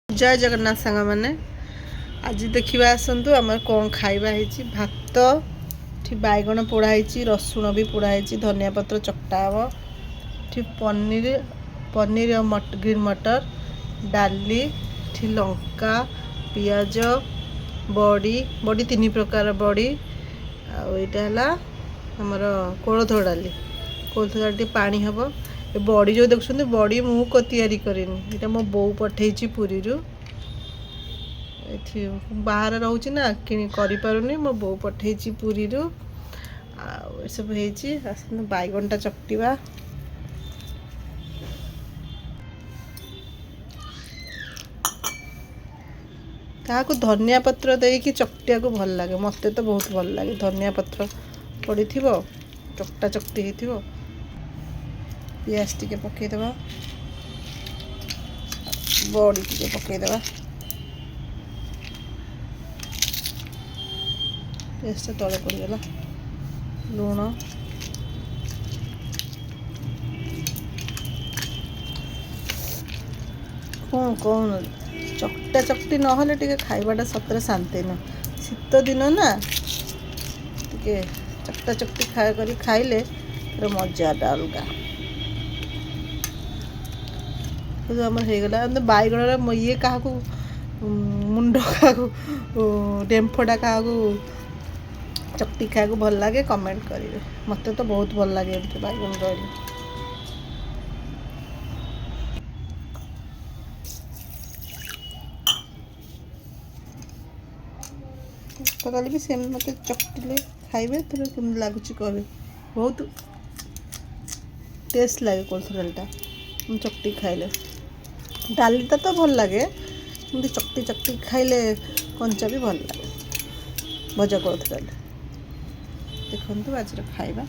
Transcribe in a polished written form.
जय जगन्नाथ सांग मैंने आज देखा आसतु आम कौन खाଇବା ହେଇଛି भात ठी बैगण पोड़ाई रसुण भी पोड़ाई धनिया पत्र चकटा हम ठी पनीर पनीर ग्रीन मटर डाली ठी लंका पियाज बड़ी बड़ी 3 प्रकार बड़ी आईटा आमर कोलथ डाली पानी हम ए बड़ी जो देखुं बड़ी मुझे तैयारी करनी मो बो पठे पुरी बाहर रोचे ना कि करें मो बो पठे पुरी सब बैगनटा चकटिवा क्या धनिया पत्र देकी चकटिया को भल लगे मत तो बहुत भल लगे धनिया पत्र पड़ी थी चकटा चकटी हो पियाज टी पकईदे बड़ी टी पकईदे पेस्ट तले पड़गला लुण कौन कौन चकटा चकटी नहले टे खाइबाटा सतरे शांति न शीत दिन ना टे चकटा चकटी खाइले मजाटा अलग आमर होगला बैगण ये क्या मुंड क्या डेम्फटा क्या चकटी खाया भल लगे कमेंट करेंगे मत तो बहुत भल लगे एमती बैगन रही तो कल भी सेम मत चकटिले खाइबे तो कम लगुच कहे बहुत टेस्ट लगे कोलथ डालटा चकटी खाइले डालीटा तो भल लगे चकटी चकटी खाइले कंचा भी भल लगे भजा कोलथ डाली देखो आज खाइबा।